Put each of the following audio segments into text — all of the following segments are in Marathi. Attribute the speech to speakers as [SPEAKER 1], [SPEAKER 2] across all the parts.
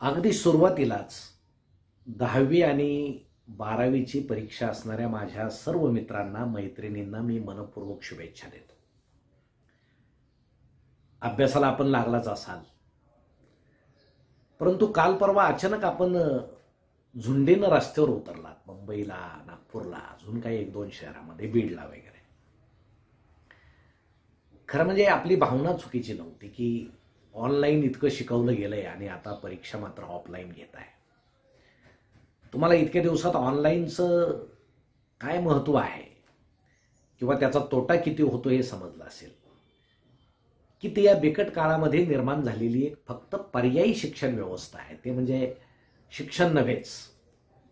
[SPEAKER 1] अगदी सुरुवातीलाच 10वी आणि 12वीची परीक्षा असणाऱ्या माझ्या सर्व मित्रांना, मैत्रिणींना मी मनपूर्वक शुभेच्छा देतो. अभ्यासाला आपण लागलाच असाल, परंतु काल परवा अचानक आपण झुंडीनं रस्त्यावर उतरलात. मुंबईला, नागपूरला, अजून काही 1-2 शहरामध्ये, बीडला वगैरे. खरं म्हणजे आपली भावना चुकीची नव्हती की ऑनलाईन इतकं शिकवलं गेलंय आणि आता परीक्षा मात्र ऑफलाईन घेत आहे. तुम्हाला इतक्या दिवसात ऑनलाईनचं काय महत्त्व आहे किंवा त्याचा तोटा किती होतो हे समजलं असेल की ते या बिकट काळामध्ये निर्माण झालेली एक फक्त पर्यायी शिक्षण व्यवस्था आहे. ते म्हणजे शिक्षण नव्हेच,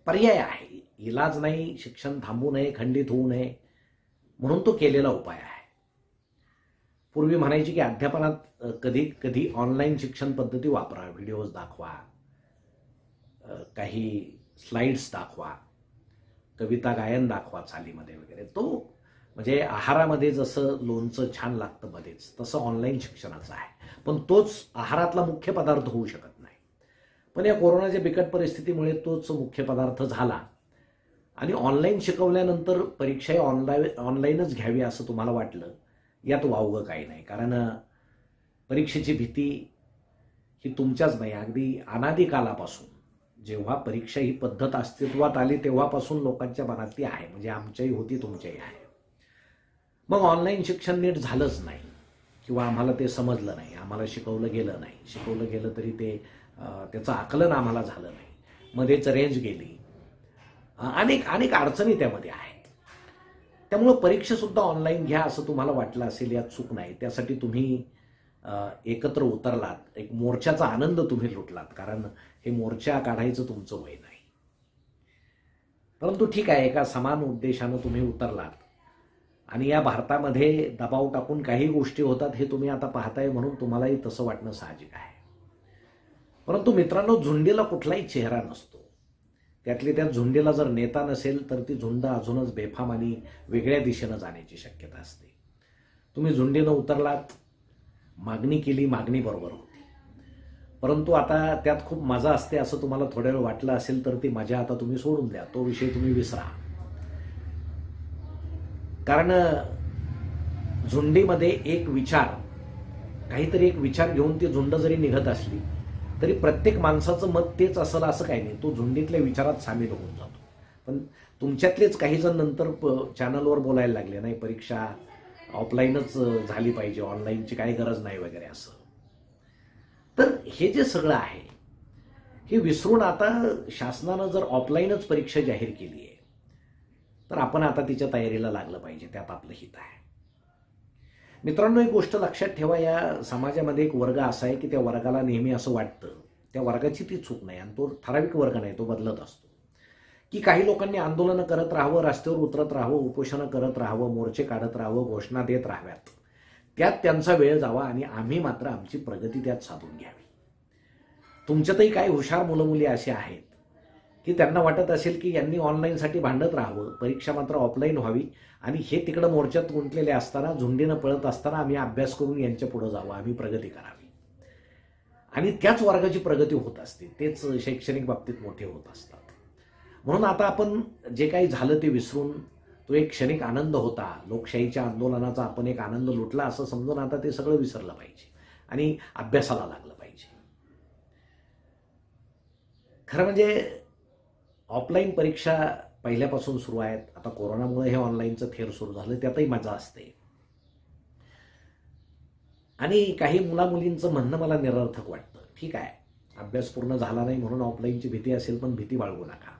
[SPEAKER 1] पर्याय आहे. इलाज नाही, शिक्षण थांबू नये, खंडित होऊ नये म्हणून तो केलेला उपाय आहे. पूर्वी म्हणायची की अध्यापनात कधी कधी ऑनलाईन शिक्षण पद्धती वापरा, व्हिडिओज दाखवा, काही स्लाइड्स दाखवा, कविता गायन दाखवा चालीमध्ये वगैरे. तो म्हणजे आहारामध्ये जसं लोणचं छान लागतं मध्येच, तसं ऑनलाईन शिक्षणाचं आहे. पण तोच आहारातला मुख्य पदार्थ होऊ शकत नाही. पण या कोरोनाच्या बिकट परिस्थितीमुळे तोच मुख्य पदार्थ झाला आणि ऑनलाईन शिकवल्यानंतर परीक्षाही ऑनलाईनच घ्यावी असं तुम्हाला वाटलं. यात वावगं काही नाही. कारण परीक्षेची भीती ही तुमच्याच नाही, अगदी अनादी कालापासून, जेव्हा परीक्षा ही पद्धत अस्तित्वात आली तेव्हापासून लोकांच्या मनात ती आहे. म्हणजे आमच्याही होती, तुमच्याही आहे. मग ऑनलाईन शिक्षण नीट झालंच नाही किंवा आम्हाला ते समजलं नाही, आम्हाला शिकवलं गेलं नाही, शिकवलं गेलं तरी ते त्याचं आकलन आम्हाला झालं नाही, मध्येच रेंज गेली, अनेक अडचणी त्यामध्ये आहेत. त्यामुळं परीक्षासुद्धा ऑनलाईन घ्या असं तुम्हाला वाटलं असेल, यात चूक नाही. त्यासाठी तुम्ही एकत्र उतरलात, एक मोर्चाचा आनंद तुम्ही लुटलात. कारण हे मोर्चा काढायचं तुमचं वय नाही. परंतु ठीक आहे, एका समान उद्देशानं तुम्ही उतरलात आणि या भारतामध्ये दबाव टाकून काही गोष्टी होतात हे तुम्ही आता पाहताय, म्हणून तुम्हालाही तसं वाटणं साहजिक आहे. परंतु मित्रांनो, झुंडीला कुठलाही चेहरा नसतो. त्यातली त्या झुंडीला जर नेता नसेल तर ती झुंड अजूनच बेफाम आणि वेगळ्या दिशेनं जाण्याची शक्यता असते. तुम्ही झुंडीनं उतरलात, मागणी केली, मागणी बरोबर होती. परंतु आता त्यात खूप मजा असते असं तुम्हाला थोड्या वेळ वाटलं असेल तर ती मजा आता तुम्ही सोडून द्या, तो विषय तुम्ही विसरा. कारण झुंडीमध्ये एक विचार, काहीतरी एक विचार घेऊन ती झुंड जरी निघत असली तरी प्रत्येक माणसाचं मत तेच असेल असं काही नाही. तो झुंडीतल्या विचारात सामील होऊन जातो. पण तुमच्यातलेच काही जण नंतर चॅनलवर बोलायला लागले, नाही परीक्षा ऑफलाईनच झाली पाहिजे, ऑनलाईनची काही गरज नाही वगैरे असं. तर हे जे सगळं आहे हे विसरून आता शासनानं जर ऑफलाईनच परीक्षा जाहीर केली आहे तर आपण आता तिच्या तयारीला लागलं पाहिजे. त्यात आपलं हित आहे. मित्रांनो, एक गोष्ट लक्षात ठेवा, या समाजामध्ये एक वर्ग असा आहे की त्या वर्गाला नेहमी असं वाटतं, त्या वर्गाची ती चूक नाही आणि तो ठराविक वर्ग नाही, तो बदलत असतो, की काही लोकांनी आंदोलनं करत राहावं, रस्त्यावर उतरत राहावं, उपोषणं करत राहावं, मोर्चे काढत राहावं, घोषणा देत राहाव्यात, त्यात त्यांचा वेळ जावा आणि आम्ही मात्र आमची प्रगती त्यात साधून घ्यावी. तुमच्यातही काही हुशार मुलं मुली असे आहेत की त्यांना वाटत असेल की यांनी ऑनलाईनसाठी भांडत राहावं, परीक्षा मात्र ऑफलाईन व्हावी आणि हे तिकडं मोर्चात गुंतलेले असताना, झुंडीनं पळत असताना आम्ही अभ्यास करून यांच्या पुढे जावं, आम्ही प्रगती करावी. आणि त्याच वर्गाची प्रगती होत असते, तेच शैक्षणिक बाबतीत मोठे होत असतात. म्हणून आता आपण जे काही झालं ते विसरून, तो एक क्षणिक आनंद होता, लोकशाहीच्या आंदोलनाचा आपण एक आनंद लुटला असं समजून आता ते सगळं विसरलं पाहिजे आणि अभ्यासाला लागलं पाहिजे. खरं म्हणजे ऑफलाईन परीक्षा पहिल्यापासून सुरू आहेत. आता कोरोनामुळे हे ऑनलाईनचं थेर सुरू झालं, त्यातही मजा असते. आणि काही मुलामुलींचं म्हणणं मला निरर्थक वाटतं. ठीक आहे, अभ्यास पूर्ण झाला नाही म्हणून ऑफलाईनची भीती असेल, पण भीती बाळगू नका.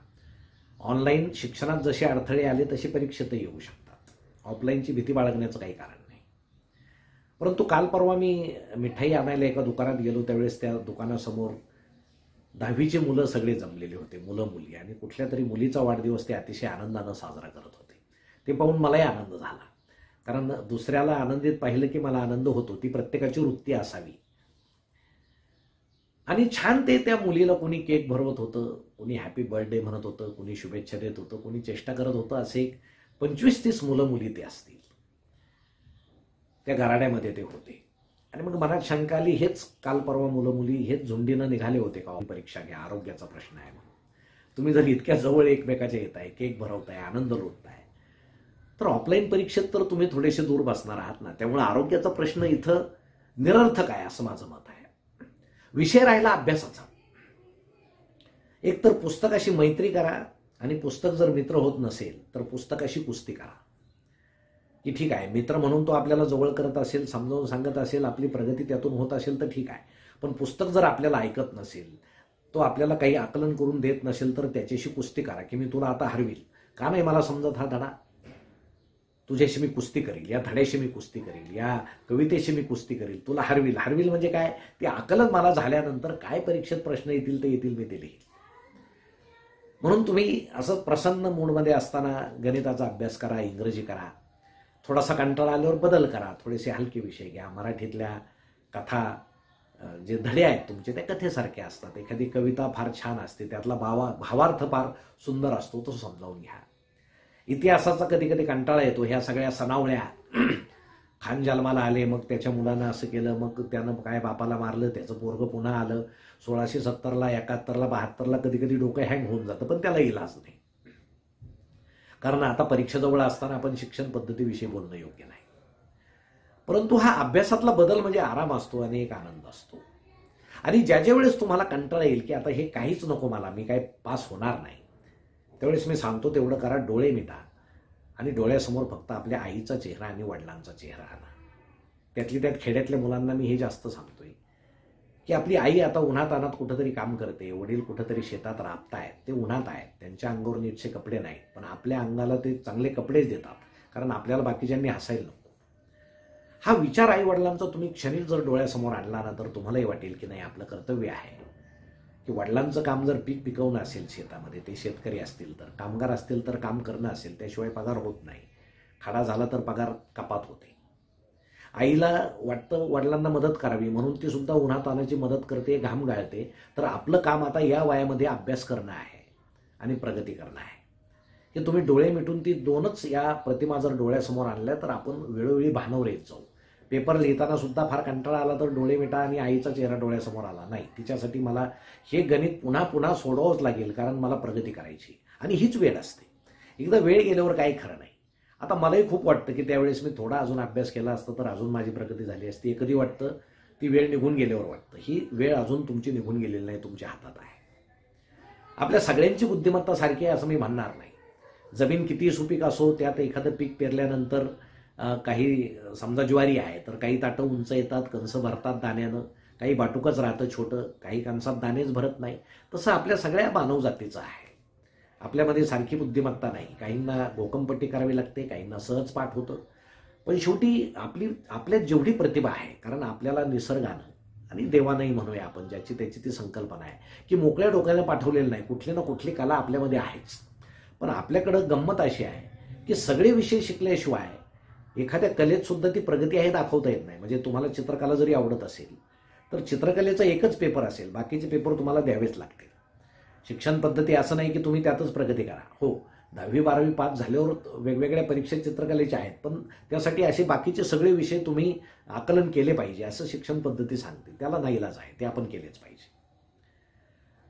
[SPEAKER 1] ऑनलाईन शिक्षणात जसे अडथळे आले तसे परीक्षेतही येऊ शकतात. ऑफलाईनची भीती बाळगण्याचं काही कारण नाही. परंतु काल परवा मी मिठाई आणायला एका दुकानात गेलो, त्यावेळेस त्या दुकानासमोर 10वीचे मुलं सगळे जमलेले होते, मुलं मुली, आणि कुठल्या तरी मुलीचा वाढदिवस ते अतिशय आनंदानं साजरा करत होते. ते पाहून मलाही आनंद झाला. कारण दुसऱ्याला आनंदित पाहिलं की मला आनंद होतो. ती प्रत्येकाची वृत्ती असावी. आणि छान ते त्या मुलीला कोणी केक भरवत होतं, कोणी हॅपी बर्थडे म्हणत होतं, कोणी शुभेच्छा देत होतं, कोणी चेष्टा करत होतं. असे 25-30 मुलं मुली ते असतील त्या घराण्यामध्ये ते होते. आणि मग मनात शंका आली, हेच काल परवा मुलं मुली हेच झुंडीनं निघाले होते का परीक्षा घ्या, आरोग्याचा प्रश्न आहे म्हणून. तुम्ही जर इतक्या जवळ एकमेकाच्या येत आहे, केक भरवताय, आनंद लुटताय, तर ऑफलाईन परीक्षेत तर तुम्ही थोडेसे दूर बसणार आहात ना. त्यामुळे आरोग्याचा प्रश्न इथं निरर्थक आहे असं माझं मत आहे. विषय राहिला अभ्यासाचा. एक तर पुस्तकाशी मैत्री करा, आणि पुस्तक जर मित्र होत नसेल तर पुस्तकाशी कुस्ती करा. की ठीक आहे, मित्र म्हणून तो आपल्याला जवळ करत असेल, समजावून सांगत असेल, आपली प्रगती त्यातून होत असेल तर ठीक आहे. पण पुस्तक जर आपल्याला ऐकत नसेल, तो आपल्याला काही आकलन करून देत नसेल, तर त्याच्याशी कुस्ती करा. की मी तुला आता हरवील, का नाही मला समजत हा धडा, तुझ्याशी मी कुस्ती करील, या धड्याशी मी कुस्ती करील, या कवितेशी मी कुस्ती करील, तुला हरवील. हरवील म्हणजे काय, ते आकलन मला झाल्यानंतर काय परीक्षेत प्रश्न येतील ते येतील, मी ते लिहील. म्हणून तुम्ही असं प्रसन्न मूडमध्ये असताना गणिताचा अभ्यास करा, इंग्रजी करा. थोडासा कंटाळा आल्यावर बदल करा, थोडेसे हलके विषय घ्या. मराठीतल्या कथा जे धडे आहेत तुमचे त्या कथेसारखे असतात. एखादी कविता फार छान असते, त्यातला भावार्थ फार सुंदर असतो, तो समजावून घ्या. इतिहासाचा कधी कधी कंटाळा येतो, ह्या सगळ्या सनावळ्या, खान जन्माला आले, मग त्याच्या मुलानं असं केलं, मग त्यानं काय बापाला मारलं, त्याचं पोरगं पुन्हा आलं. 1670ला 71ला 72ला कधी कधी डोकं हँग होऊन जातं, पण त्याला इलाज नाही. कारण आता परीक्षेजवळ असताना आपण शिक्षण पद्धतीविषयी बोलणं योग्य नाही. परंतु हा अभ्यासातला बदल म्हणजे आराम असतो आणि एक आनंद असतो. आणि ज्या वेळेस तुम्हाला कंटाळा येईल की आता हे काहीच नको मला, मी काय पास होणार नाही, त्यावेळेस मी सांगतो तेवढं करा, डोळे मिटा आणि डोळ्यासमोर फक्त आपल्या आईचा चेहरा आणि वडिलांचा चेहरा आणा. त्यातली त्यात खेड्यातल्या मुलांना मी हे जास्त सांगतोय की आपली आई आता उन्हात अनात कुठंतरी काम करते, वडील कुठंतरी शेतात राबतायत, ते उन्हात आहेत, त्यांच्या अंगावर नीटचे कपडे नाहीत, पण आपल्या अंगाला ते चांगले कपडेच देतात, कारण आपल्याला बाकीच्यांनी हसायला नको. हा विचार आई वडिलांचा तुम्ही क्षणिक जर डोळ्यासमोर आणला ना, तर तुम्हालाही वाटेल की नाही, आपलं कर्तव्य आहे की वडिलांचं काम जर पीक पिकवणं असेल शेतामध्ये, ते शेतकरी असतील तर, कामगार असतील तर काम करणं असेल, त्याशिवाय पगार होत नाही. खाडा झाला तर पगार कपात होते. आईला वाटतं वडिलांना मदत करावी म्हणून ती सुद्धा उन्हात आणायची मदत करते, घाम गाळते. तर आपलं काम आता या वयामध्ये अभ्यास करणं आहे आणि प्रगती करणं आहे. की तुम्ही डोळे मिटून ती दोनच या प्रतिमा जर डोळ्यासमोर आणल्या तर आपण वेळोवेळी भानावर येत जाऊ. पेपर लिहिताना सुद्धा फार कंटाळा आला तर डोळे मिटा आणि आईचा चेहरा डोळ्यासमोर आला नाही, तिच्यासाठी मला हे गणित पुन्हा पुन्हा सोडवावंच लागेल, कारण मला प्रगती करायची. आणि हीच वेळ असते. एकदा वेळ गेल्यावर काही खरं नाही. आता मलाही खूप वाटतं की त्यावेळेस मी थोडा अजून अभ्यास केला असता तर अजून माझी प्रगती झाली असती. हे कधी वाटतं, ती वेळ निघून गेल्यावर वाटतं. ही वेळ अजून तुमची निघून गेलेली नाही, तुमच्या हातात आहे. आपल्या सगळ्यांची बुद्धिमत्ता सारखी आहे असं मी म्हणणार नाही. जमीन किती सुपीक असो, त्यात एखादं पीक पेरल्यानंतर काही समजा ज्वारी आहे तर काही ताटं उंच येतात, कंस भरतात दाण्यानं, काही बाटुकच राहतं छोटं, काही कंसात दाणेच भरत नाही. तसं आपल्या सगळ्या मानवजातीचं आहे. आपल्यामध्ये सारखी बुद्धिमत्ता नाही. काहींना घोकंपट्टी करावी लागते, काहींना सहज पाठ होतं. पण शेवटी आपल्यात जेवढी प्रतिभा आहे, कारण आपल्याला निसर्गानं आणि देवानंही म्हणूया आपण, ज्याची त्याची ती संकल्पना आहे की मोकळ्या डोक्याने पाठवलेलं नाही, कुठली ना कुठली कला आपल्यामध्ये आहेच. पण आपल्याकडं गंमत अशी आहे की सगळे विषय शिकल्याशिवाय एखाद्या कलेत सुद्धा ती प्रगती आहे दाखवता येत नाही. म्हणजे तुम्हाला चित्रकला जरी आवडत असेल तर चित्रकलेचा एकच पेपर असेल, बाकीचे पेपर तुम्हाला द्यावेच लागतील. शिक्षण पद्धती असं नाही की तुम्ही त्यातच प्रगती करा. हो, 10वी 12वी पास झाल्यावर वेगवेगळ्या परीक्षा चित्रकलेच्या आहेत, पण त्यासाठी असे बाकीचे सगळे विषय तुम्ही आकलन केले पाहिजे असं शिक्षण पद्धती सांगते. त्याला नाईलाज आहे, ते आपण केलेच पाहिजे.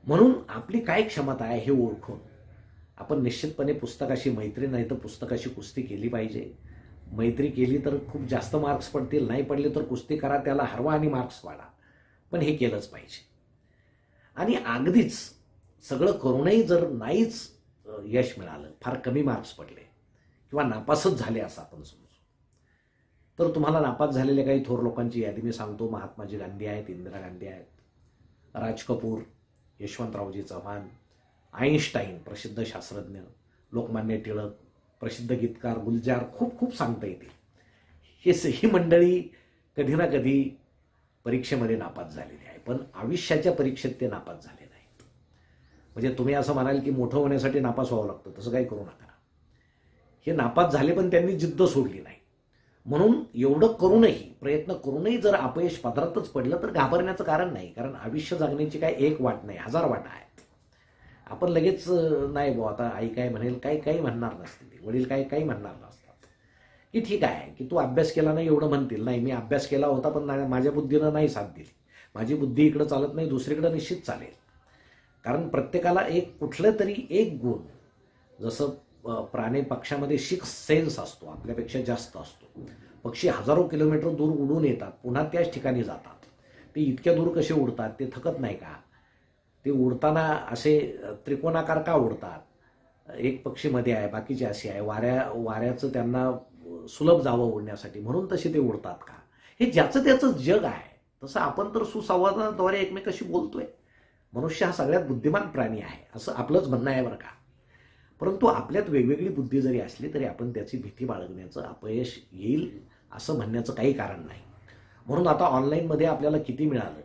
[SPEAKER 1] म्हणून आपली काय क्षमता आहे हे ओळखून आपण निश्चितपणे पुस्तकाशी मैत्री नाही तर पुस्तकाशी कुस्ती केली पाहिजे. मैत्री केली तर खूप जास्त मार्क्स पडतील, नाही पडले तर कुस्ती करा, त्याला हरवा आणि मार्क्स वाढा, पण हे केलंच पाहिजे. आणि अगदीच सगळं करूनही जर नाहीच यश मिळालं, फार कमी मार्क्स पडले किंवा नापासच झाले असं आपण समजू, तर तुम्हाला नापास झालेल्या काही थोर लोकांची यादी मी सांगतो. महात्माजी गांधी आहेत, इंदिरा गांधी आहेत, राज कपूर, यशवंतरावजी चव्हाण, आईन्स्टाईन प्रसिद्ध शास्त्रज्ञ, लोकमान्य टिळक, प्रसिद्ध गीतकार गुलजार, खूप खूप सांगता येतील. ही मंडळी कधी ना कधी परीक्षेमध्ये नापास झालेली आहे, पण आयुष्याच्या परीक्षेत ते नापास झाले नाहीत. म्हणजे तुम्ही असं म्हणाल की मोठं होण्यासाठी नापास व्हावं लागतं, तसं काही करू नका. हे नापास झाले पण त्यांनी जिद्द सोडली नाही. म्हणून एवढं करूनही, प्रयत्न करूनही जर अपयश पदरातच पडलं तर घाबरण्याचं कारण नाही. कारण आयुष्य जगण्याची काय एक वाट नाही, 1000 वाटा आहेत. आपण लगेच नाही बुवा आता आई काय म्हणेल, काही म्हणणार नसते, वडील काही म्हणणार नसतात, की ठीक आहे की तू अभ्यास केला नाही एवढं म्हणतील. नाही, मी अभ्यास केला होता पण माझ्या बुद्धीनं नाही साथ दिली. माझी बुद्धी इकडं चालत नाही, दुसरीकडे निश्चित चालेल. कारण प्रत्येकाला एक कुठलं तरी एक गुण, जसं प्राणी पक्षामध्ये सिक्स सेन्स असतो, आपल्यापेक्षा जास्त असतो. पक्षी हजारो किलोमीटर दूर उडून येतात, पुन्हा त्याच ठिकाणी जातात. ते इतक्या दूर कसे उडतात? ते थकत नाही का? ते उडताना असे त्रिकोणाकार का उडतात? एक पक्षी मध्ये आहे, बाकीचे असे आहे. वाऱ्याचं त्यांना सुलभ जावं उडण्यासाठी, म्हणून तसे ते उडतात का? हे ज्याचं त्याचं जग आहे. तसं आपण तर सुसंवादाद्वारे एकमेकाशी बोलतोय. मनुष्य हा सगळ्यात बुद्धिमान प्राणी आहे असं आपलंच म्हणणं आहे बरं का. परंतु आपल्यात वेगवेगळी बुद्धी जरी असली तरी आपण त्याची भीती बाळगण्याचं, अपयश येईल असं म्हणण्याचं काही कारण नाही. म्हणून आता ऑनलाईनमध्ये आपल्याला किती मिळालं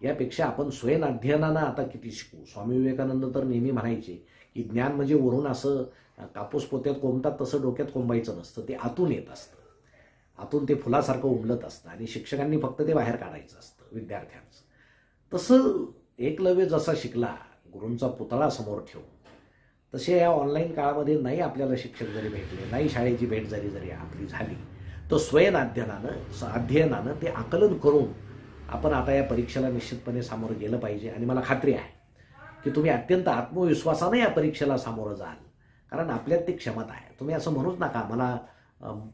[SPEAKER 1] यापेक्षा आपण स्वयं अध्ययनानं आता किती शिकू. स्वामी विवेकानंद तर नेहमी म्हणायचे की ज्ञान म्हणजे वरून असं कापूस पोत्यात कोंबतात तसं डोक्यात कोंबायचं नसतं, ते आतून येत असतं. आतून ते फुलासारखं उमलत असतं आणि शिक्षकांनी फक्त ते बाहेर काढायचं असतं विद्यार्थ्यांचं. तसं एकलव्य जसा शिकला गुरूंचा पुतळा समोर ठेवून, तसे या ऑनलाईन काळामध्ये नाही आपल्याला शिक्षक जरी भेटले, नाही शाळेची भेट जरी आपली झाली, तर स्वयं अध्ययनानं ते आकलन करून आपण आता या परीक्षेला निश्चितपणे सामोरं गेलं पाहिजे. आणि मला खात्री आहे की तुम्ही अत्यंत आत्मविश्वासाने या परीक्षेला सामोरं जाल, कारण आपल्यात ती क्षमता आहे. तुम्ही असं म्हणूच नका मला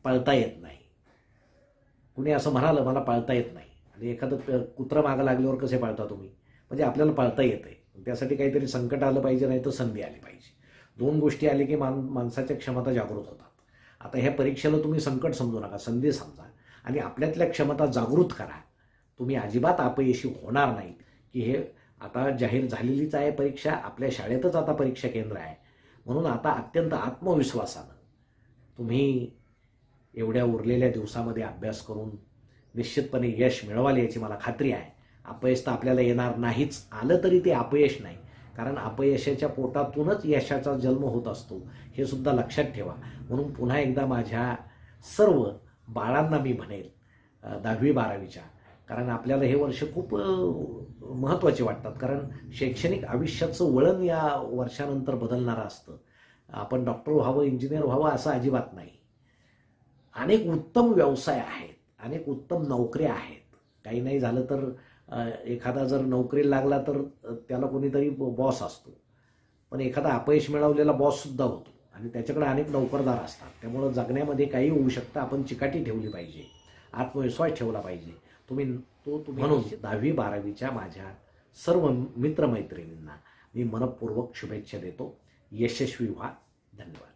[SPEAKER 1] पळता येत नाही. कुणी असं म्हणालं मला पळता येत नाही, आणि एखादं कुत्रं मागं लागल्यावर कसे पळता तुम्ही? म्हणजे आपल्याला पळता येतंय. त्यासाठी काहीतरी संकट आलं पाहिजे, नाही तर संधी आली पाहिजे. दोन गोष्टी आली की माणसाच्या क्षमता जागृत होतात. आता ह्या परीक्षेला तुम्ही संकट समजू नका, संधी समजा आणि आपल्यातल्या क्षमता जागृत करा. तुम्ही अजिबात अपयशी होणार नाही. की हे आता जाहीर झालेलीच आहे परीक्षा, आपल्या शाळेतच आता परीक्षा केंद्र आहे. म्हणून आता अत्यंत आत्मविश्वासानं तुम्ही एवढ्या उरलेल्या दिवसामध्ये अभ्यास करून निश्चितपणे यश मिळवाल याची मला खात्री आहे. अपयश तर आपल्याला येणार नाहीच, आलं तरी ते अपयश नाही, कारण अपयशाच्या पोटातूनच यशाचा जन्म होत असतो, हे सुद्धा लक्षात ठेवा. म्हणून पुन्हा एकदा माझ्या सर्व बाळांना मी म्हणेल 10वी-12वीच्या, कारण आपल्याला हे वर्ष खूप महत्त्वाचे वाटतात, कारण शैक्षणिक आयुष्याचं वळण या वर्षानंतर बदलणारं असतं. आपण डॉक्टर व्हावं, इंजिनियर व्हावं असं अजिबात नाही. अनेक उत्तम व्यवसाय आहेत, अनेक उत्तम नोकऱ्या आहेत. काही नाही झालं तर एखादा जर नोकरीला लागला तर त्याला कोणीतरी बॉस असतो, पण एखादा अपयश मिळवलेला बॉस सुद्धा होतो आणि त्याच्याकडे अनेक नोकरदार असतात. त्यामुळं जगण्यामध्ये काही होऊ शकतं. आपण चिकाटी ठेवली पाहिजे, आत्मविश्वास ठेवला पाहिजे. तुम्ही म्हणून 10वी-12वीच्या माझ्या सर्व मित्रमैत्रिणींना मी मनपूर्वक शुभेच्छा देतो. यशस्वी व्हा. धन्यवाद.